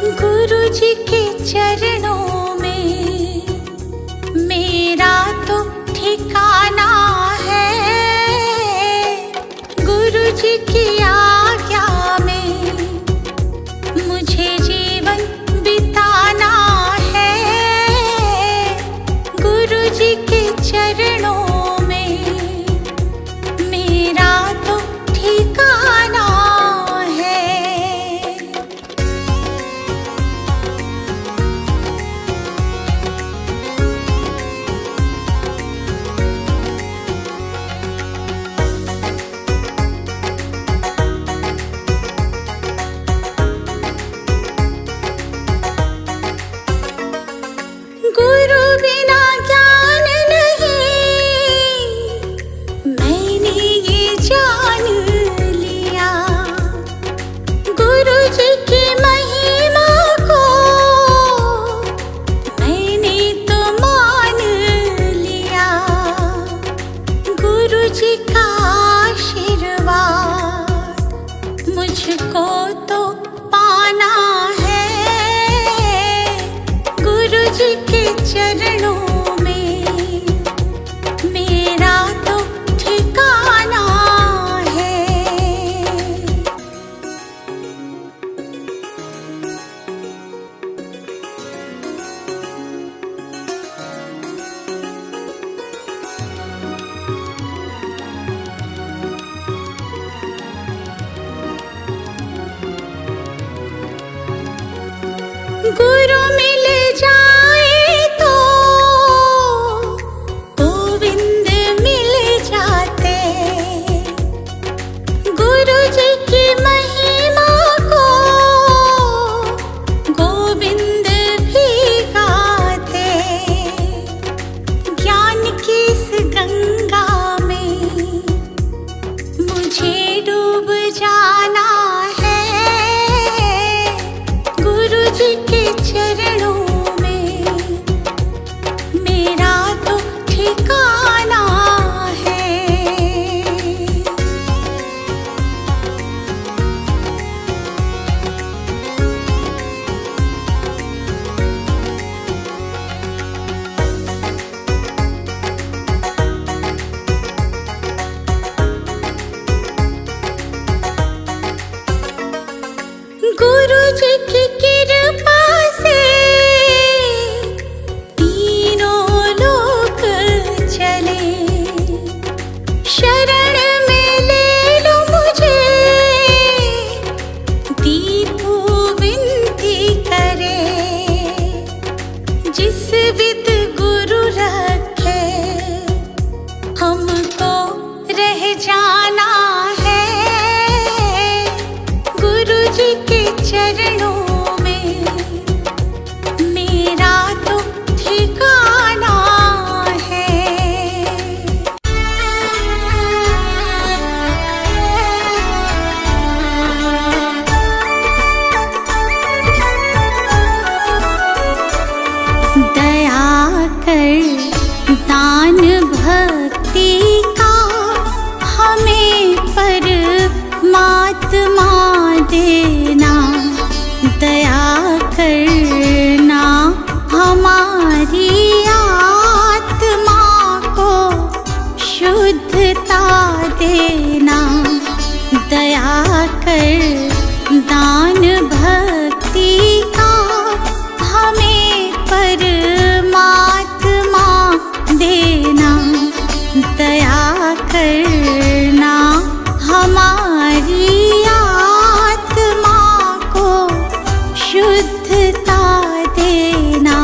गुरु जी के चरणों में मेरा तो ठिकाना है। गुरु जी की आज्ञा में मुझे जीवन बिताना है। गुरु जी के चरणों में मेरा तो ठिकाना है। गुरु बिना ज्ञान नहीं, मैंने ये जान लिया। गुरु जी की महिमा को मैंने तो मान लिया। गुरु जी का आशीर्वाद मुझको तो पाना है। गुरु जी के चरणों में मेरा तो ठिकाना है। गुरु मिल जाए तो गोविंद मिल जाते। गुरु जी की महिमा को गोविंद भी गाते। ज्ञान की इस गंगा में मुझे डूब जाना है। गुरु जी के चरणों में मेरा तो ठिकाना है। गुरु जी की कृपा से तीनों लोक चले। शरण में ले लो मुझे, दीपू विनती करे। जिस विद गुरु रखे हमको रह जाना है। गुरु जी के चरणों में मेरा तो ठिकाना है। दया कर दान भक्ति का हमें परमात्मा देना। दया करना हमारी आत्मा को शुद्धता देना। दया कर दान भक्ति का हमें परमात्मा देना। दया करना हमारी आत्मा को शुद्धता देना।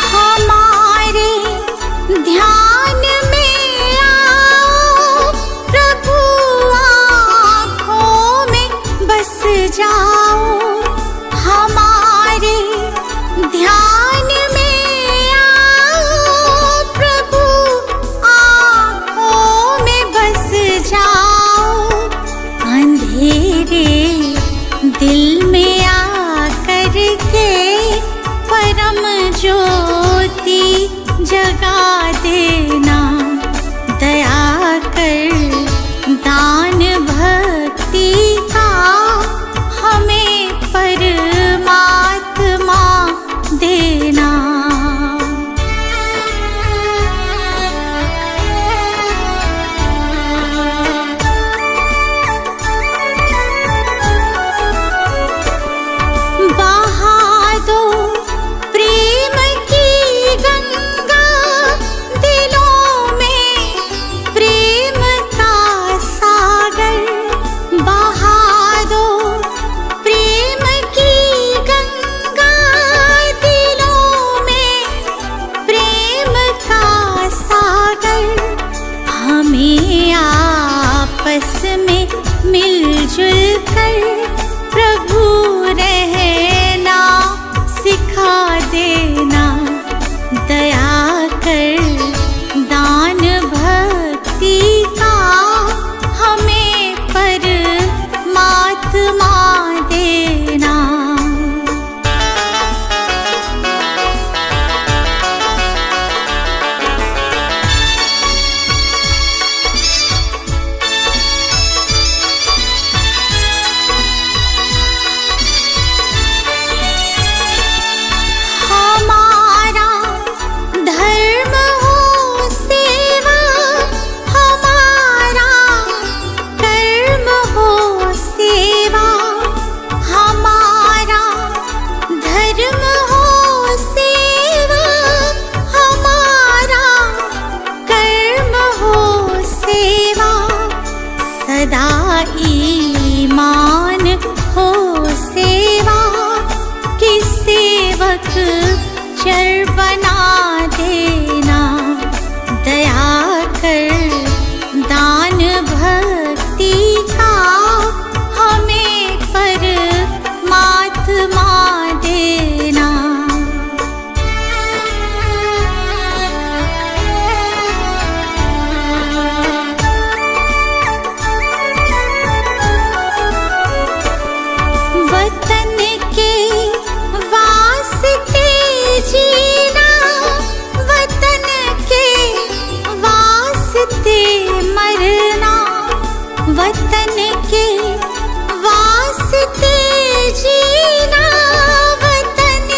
हमारे ध्यान में आओ प्रभु, आँखों में बस जाओ। हमारे ध्यान में आओ प्रभु, आँखों में बस जाओ। अंधेरे दिल जगा देना, दया कर दान भक्ति का हमें परमात्मा देना। मिलजुल कर प्रभु रहना सिखा देना, दया कर दान भक्ति का हमें परमात्मा देना। सदा ईमान हो सेवा की सेवक चर बना देना, दया कर दान भक्ति का हमें परमात्मा देना। वतन के वास्ते जीना, वतन के वास्ते मरना, वतन के वास्ते जीना, वतन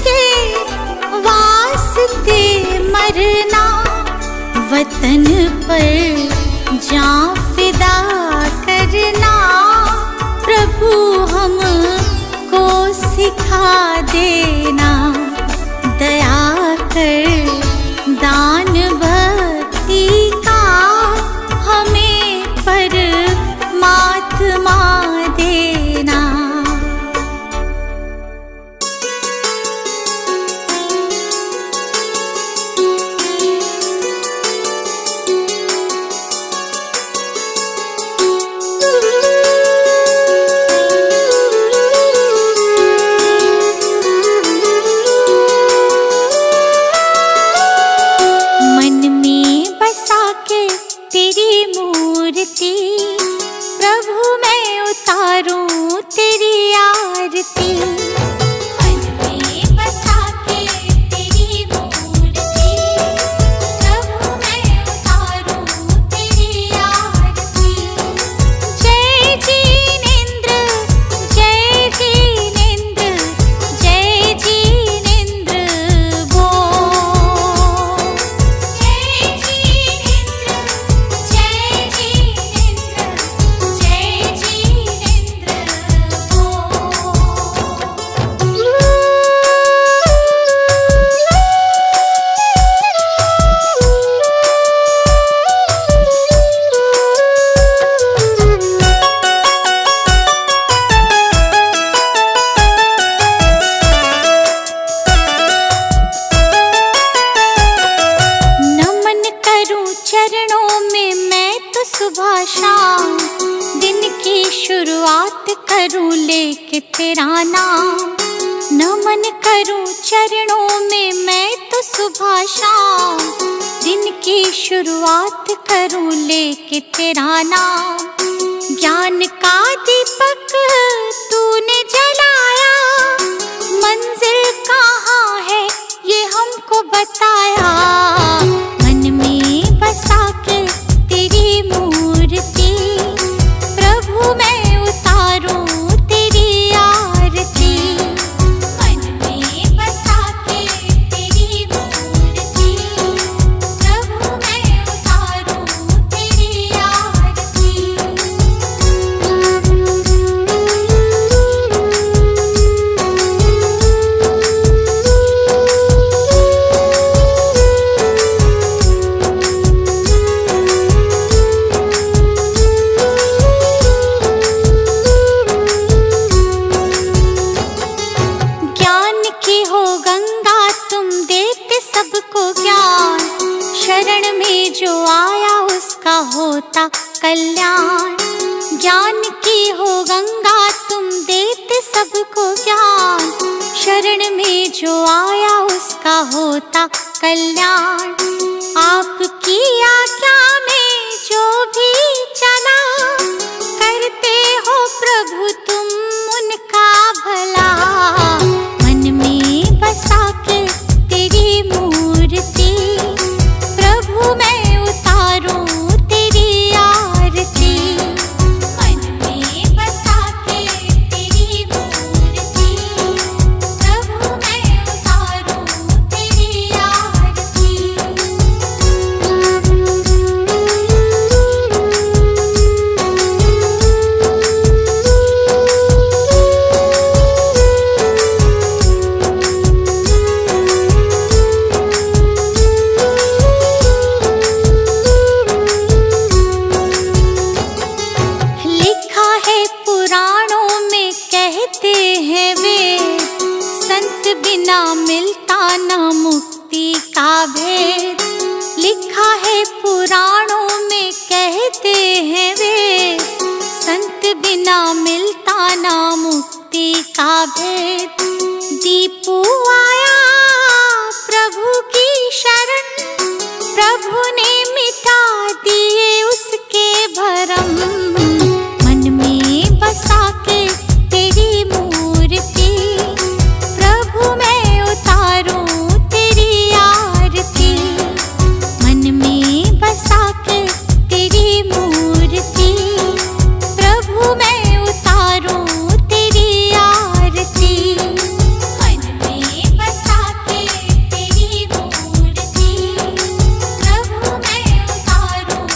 के वास्ते मरना, वतन पर जान फिदा करना प्रभु हमको सिखा देना, दया कर दान भक्ति का हमें परमात्मा देना। प्रभु मैं उतारूं तेरी आरती, मन में बसा के तेरी मूर्ति, प्रभु मैं उतारूं तेरी आरती। जय जिनेंद्र जय जिनेंद्र जय जिनेंद्र बोल, जय जिनेंद्र जय सुबह शाम दिन की शुरुआत करूं लेके तेरा नाम, नमन करूं चरणों में मैं तो सुबह शाम दिन की शुरुआत करूं लेके तेरा नाम। ज्ञान का दीपक तूने जलाया, मंजिल कहाँ है ये हमको बताया, कल्याण। ज्ञान की हो गंगा तुम देते सबको ज्ञान, शरण में जो आया उसका होता कल्याण। आपकी आज्ञा में जो भी चला, करते हो प्रभु तुम उनका भला। मन में बसा के तेरी मूर्ति, प्रभु मैं उतारूं तेरी आरती। मन में बसा के तेरी मूर्ति, प्रभु मैं उतारूं तेरी आरती। लिखा है पुराणों में कहते हैं वे, संत बिना मिलता न मुक्ति का भेद। लिखा है पुराणों में कहते हैं वे, संत बिना मिलता न मुक्ति का भेद। दीपू आया प्रभु की शरण, प्रभु ने मिटा दिए उसके भरम। मन में बसा के तेरी मूर्ति, प्रभु मैं उतारूं तेरी आरती। मन में बसा के तेरी मूर्ति, प्रभु मैं उतारूं तेरी आरती। मन में बसा के तेरी मूर्ति, प्रभु मैं उतारूं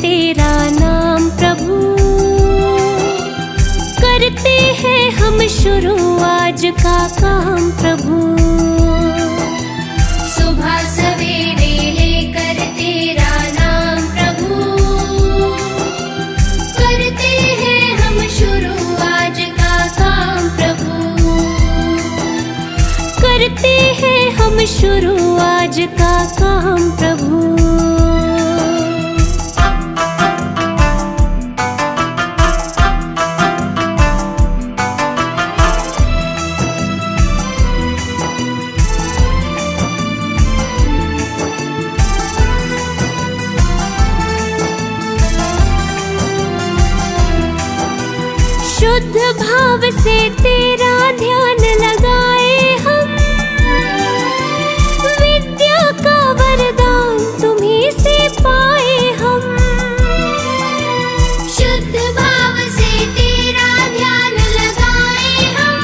तेरा नाम प्रभु। करते हैं हम शुरू आज का काम प्रभु। सुबह सवेरे लेकर तेरा नाम प्रभु, करते हैं हम शुरू आज का काम प्रभु। करते हैं हम शुरू आज का काम प्रभु। शुद्ध भाव से तेरा ध्यान लगाए हम, विद्या का वरदान तुम्हीं से पाए हम। शुद्ध भाव से तेरा ध्यान लगाए हम,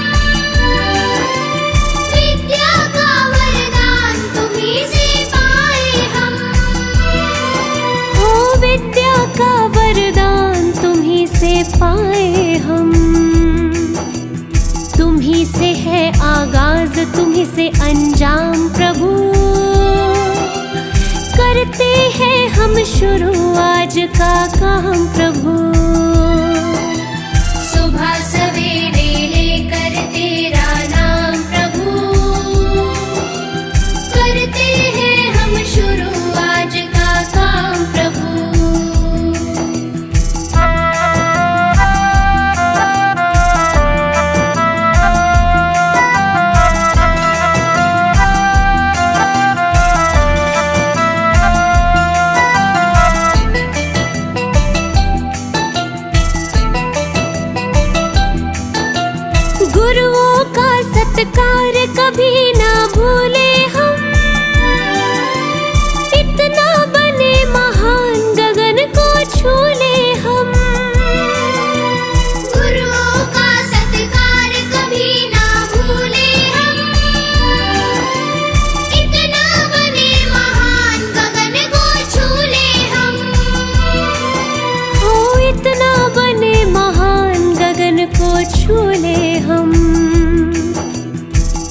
विद्या का वरदान तुम्हीं से पाए हम। ओ विद्या का वरदान तुम्हीं से पाए हम। तुम्हीं से है आगाज, तुम्हीं से अंजाम प्रभु। करते हैं हम शुरू आज का काम प्रभु। सुबह सवेरे लेकर तेरा नाम प्रभु, करते हैं हम शुरू आज का काम प्रभु। गुरुओं का सत्कार कभी ना भूले हम, इतना बने महान गगन को छू ले हम। गुरुओं का सत्कार कभी ना भूले हम, इतना बने महान गगन को छू ले हम। हो इतना बने महान गगन को छू ले हम।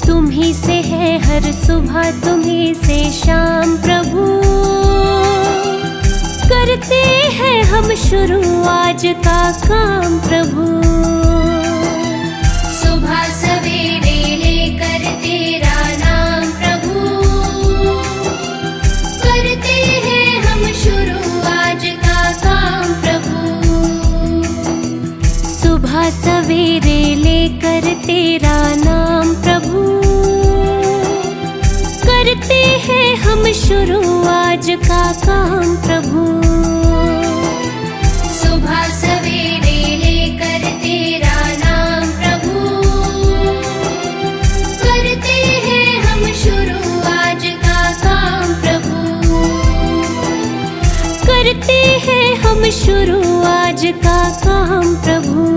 तुम्हीं से है हर सुबह, तुम्हीं से शाम प्रभु। करते हैं हम शुरू आज का काम प्रभु। सुबह सवेरे लेकर तेरा नाम प्रभु, करते हैं हम शुरू आज का काम प्रभु। सुबह सवेरे लेकर तेरा नाम प्रभु, करते हैं हम शुरू आज का काम प्रभु। सुबह सवेरे लेकर तेरा नाम प्रभु, करते हैं हम शुरू आज का काम प्रभु। करते हैं हम शुरू आज का काम प्रभु।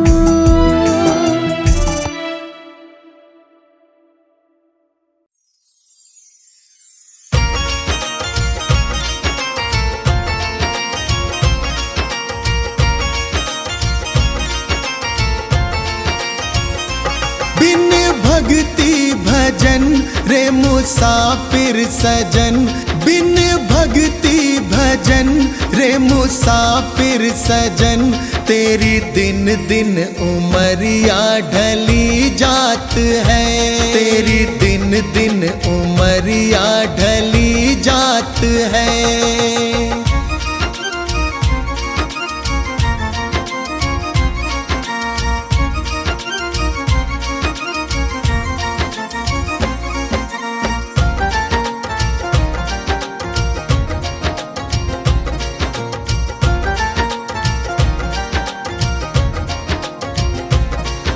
बिन भक्ति भजन रे मुसाफिर सजन, बिन भक्ति भजन रे मुसाफिर सजन। तेरी दिन दिन उमरिया ढली जात है, तेरी दिन दिन उमरिया ढली जात है।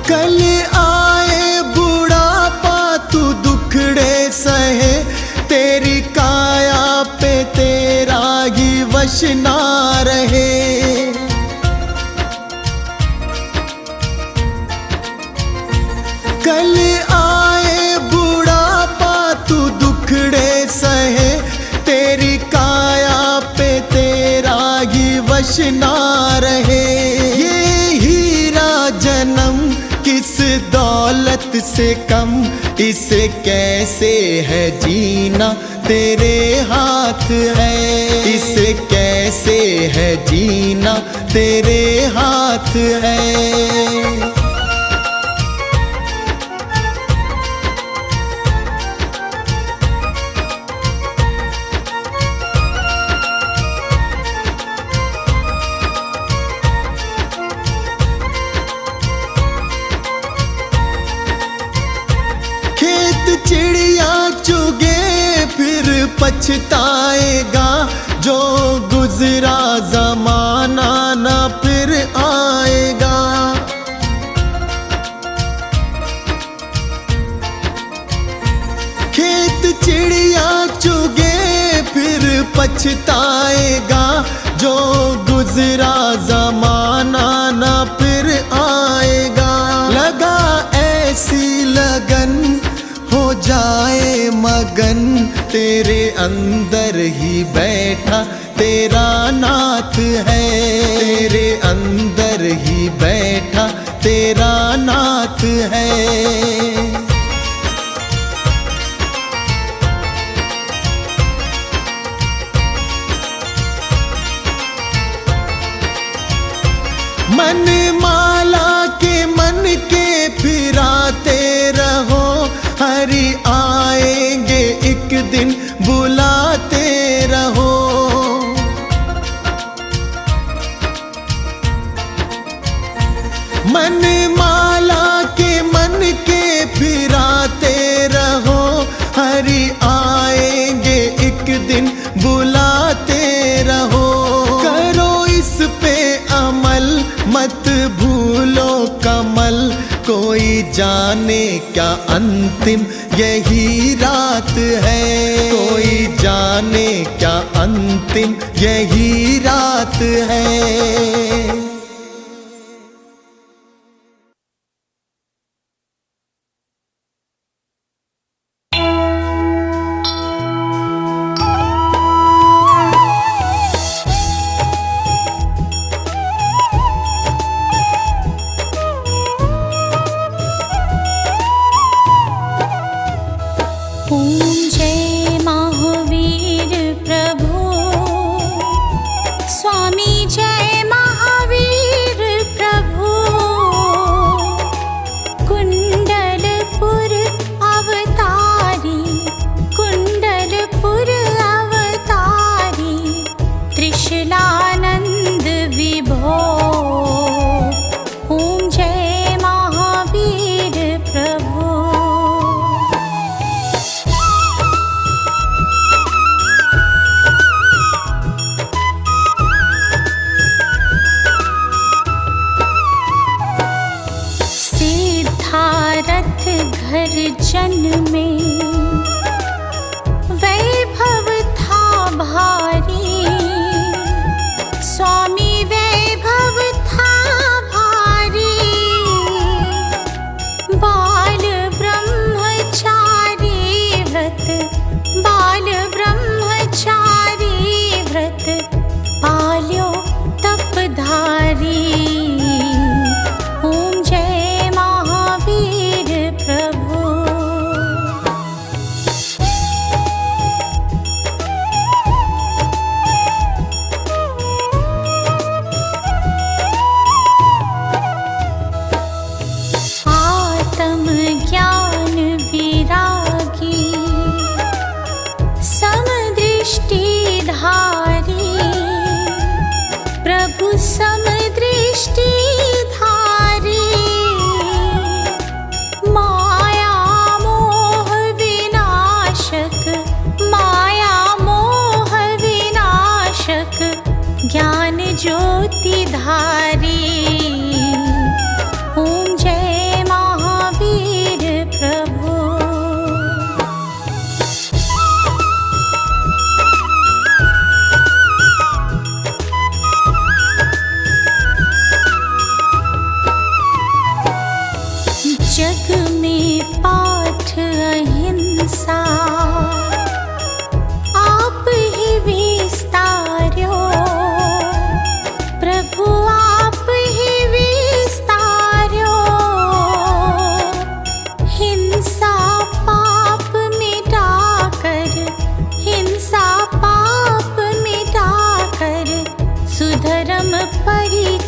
कल आए बुढ़ापा तू दुखड़े सहे, तेरी काया पे तेरा ही वश ना रहे। कल आए बुढ़ापा तू दुखड़े सहे, तेरी काया पे तेरा ही वश कुछ ना रहे। ये हीरा जन्म किस दौलत से कम, इसे कैसे है जीना तेरे हाथ है। इसे कैसे है जीना तेरे हाथ है। चिड़िया चुगे फिर पछताएगा, जो गुजरा जमाना ना फिर आएगा। खेत चिड़िया चुगे फिर पछताएगा, जो गुजरा जमाना ना फिर आएगा। लगा ऐसी लगन हो जाए मगन, तेरे अंदर ही बैठा तेरा नाथ है। तेरे अंदर ही बैठा तेरा नाथ है। मन माला के मन के फिराते रहो, हरि आएंगे एक दिन बुलाते रहो। मन माला के मन के फिराते रहो, हरि आएंगे एक दिन बुलाते रहो। करो इस पे अमल मत भूलो कमल, कोई जाने क्या अंतिम यही रात है। कोई जाने क्या अंतिम यही रात है।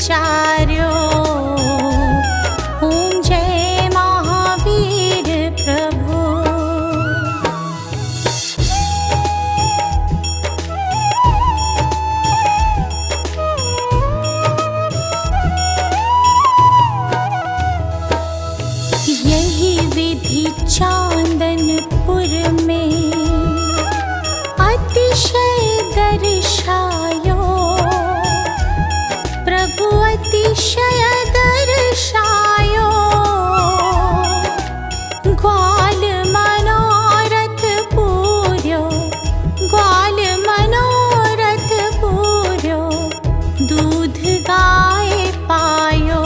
उचार्यो। ओम जय महावीर प्रभु। यही विधि चांदनपुर में अतिशय दर्शायो। प्रभु अतिशय दर्शायो। ग्वाल मनोरथ पूर्यो, ग्वाल मनोरथ पूर्यो, दूध गाय पायो।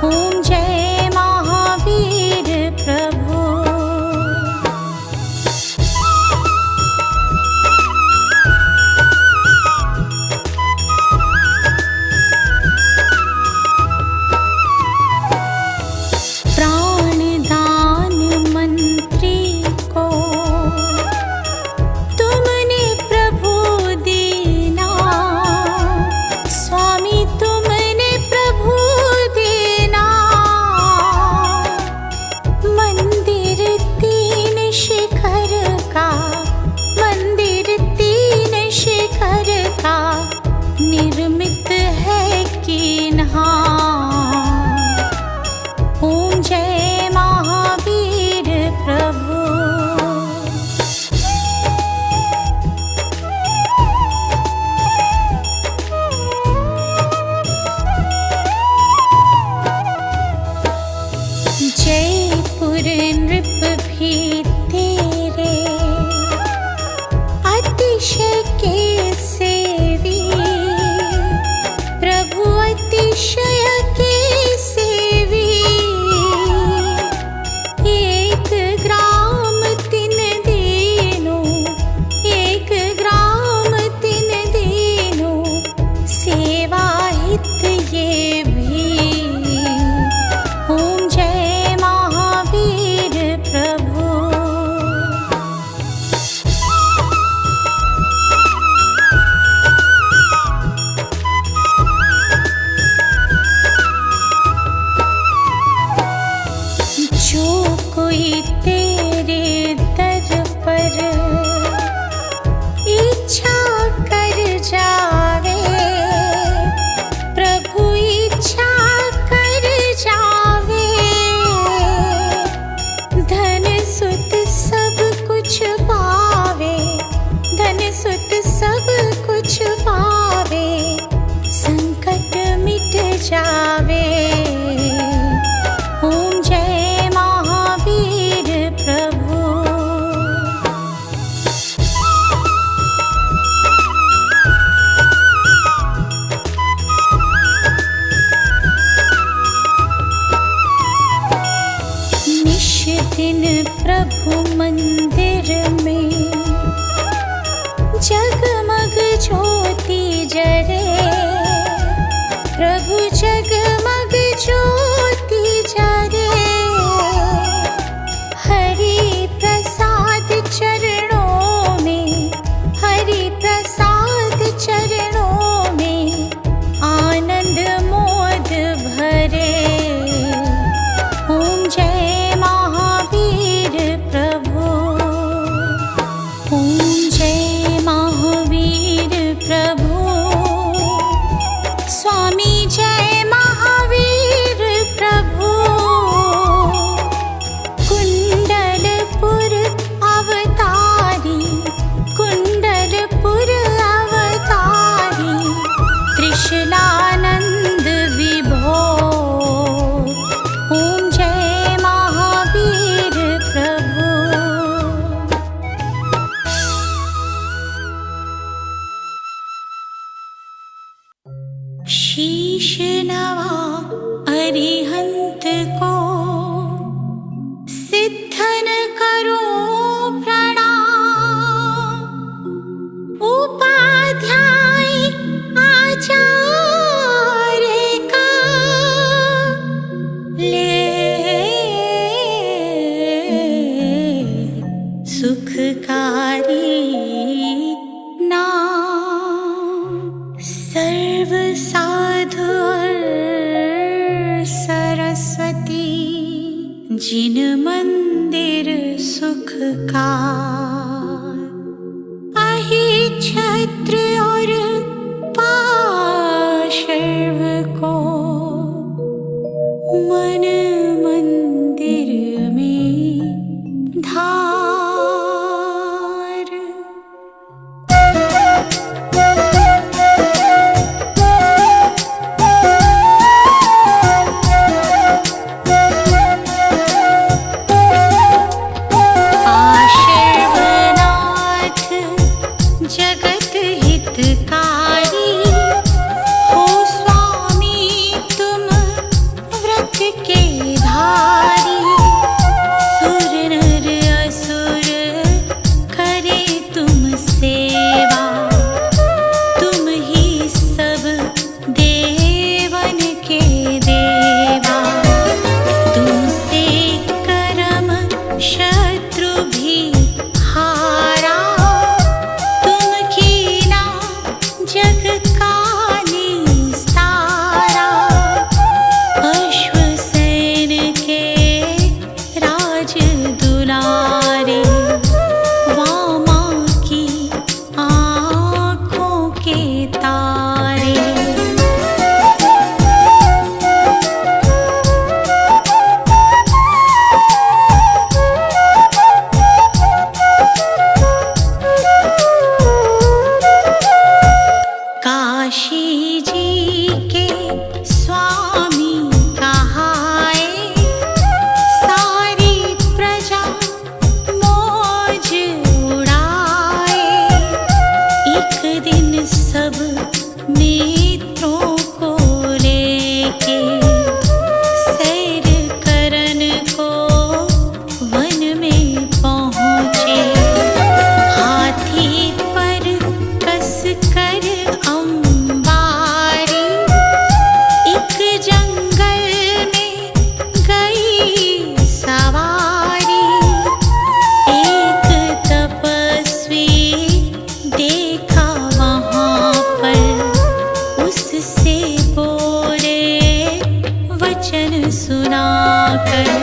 ओम जय महावीर प्रभु। प्राणदान मंत्री को तुमने प्रभु दीना। स्वामी तुमने प्रभु दीना। मंदिर तीन शिखर का, मंदिर तीन शिखर का निर्मित है कीन्हा। ओम जय महावीर प्रभु। जयपुर नृप भी तेरे अतिशय के सेवी। प्रभु अतिशय के सेवी। एक ग्राम तिन दीनो, एक ग्राम तिन दीनो, सेवा हित ये भी। ओम जय महावीर प्रभु। जो कोई तेरे दर पर इच्छा कर जावे। प्रभु इच्छा कर जावे। धन सुत सब कुछ पावे। धन सुत सब कुछ पावे। संकट मिट जावे। ओम जय महावीर प्रभु। निश दिन प्रभु मंदिर में जगमग ज्योति जरे। प्रभु जगमग ज्योति जरे। हरि प्रसाद चरणों में, हरि प्रसाद चरणों में आनंद मोद भरे। ओम जय महावीर प्रभु। ओम जय महावीर प्रभु। स्वामी जय महावीर प्रभु। कुंडलपुर अवतारी, कुंडलपुर अवतारी, त्रिशलानंद विभो। ओम जय महावीर प्रभु। शीश नवा अरिहंत को सिद्धन करो प्रणाम। उपाध्याय आचार्य का ले सुखकारी नाम। सर्व सा मित्र और पाशर्व को मन मंदिर में धार। पाशर्वनाथ जगत हितकारी हो स्वामी तुम व्रत के धारी। सुर नर असुर करे तुम सेवा, तुम ही सब देवन के देवा। तुमसे करम शत्रु भी हारा, तुम कीना जग का निस्तारा। अश्वसेन के राज दुलारे, वामा की आँखों के तारे। काशी जी के स्वामी कहाए, सारी प्रजा मौज उड़ाए। एक दिन सब मित्रों को लेके सैर करन को वन में पहुँचे। हाथी पर कस कर अंबारी, एक जंगल में गई सवारी। एक तपस्वी देखा वहाँ पर, उससे बोले वचन सुनाकर।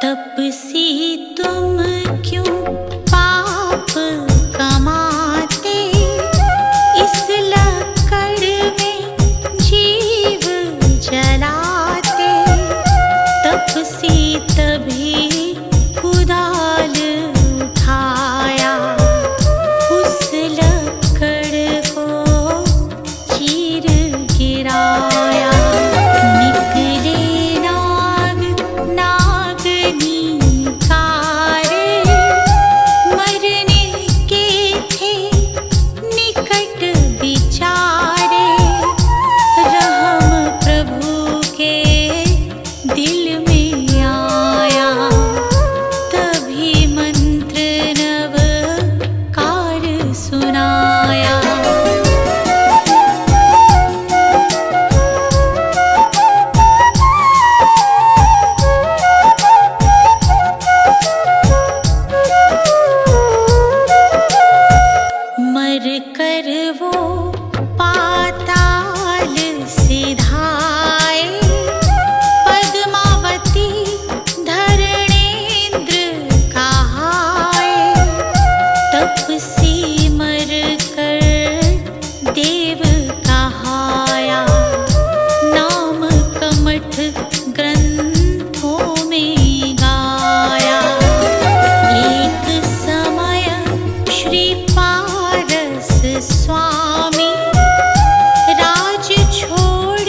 तपसी तुम क्यों पाप कमाते, इस लकड़ में जीव जलाते। तपसी तभी कुदाल उठाया, उस लकड़ को चीर गिराया। निकले नाग नागनी कारे, मरने के थे निकट बिचारे। रहम प्रभु के दिल में आया, तभी मंत्र नव कार सुनाया। मर कर वो पाताल सिधाए, पद्मावती धरणेन्द्र कहाए। तपसी मर कर देव कहाया, नाम कमठ ग्रंथों में गाया। एक समय श्री पारस स्वामी राज छोड़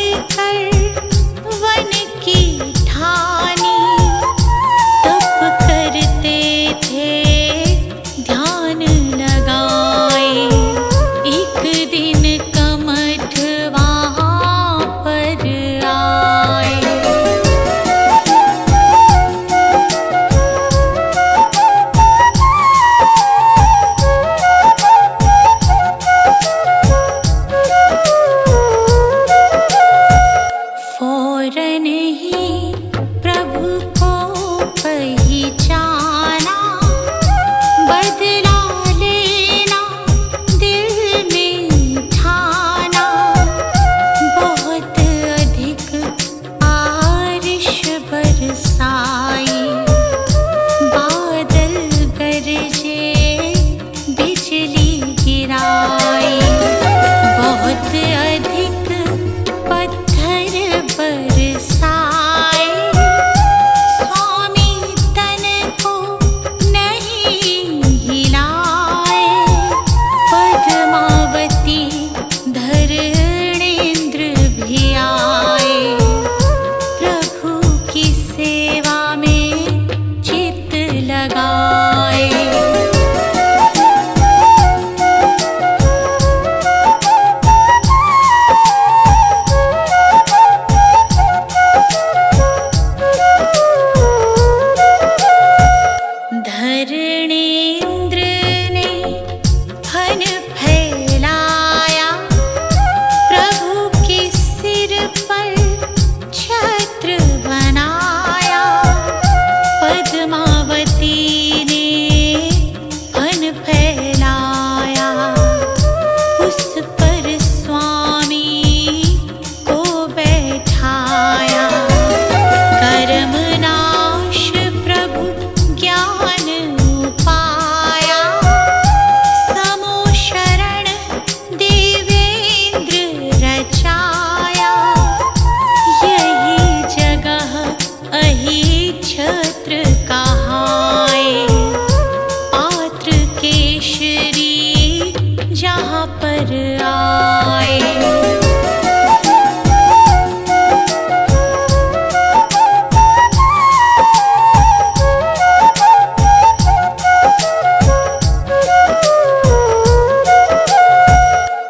पर आए।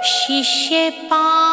शिष्य पा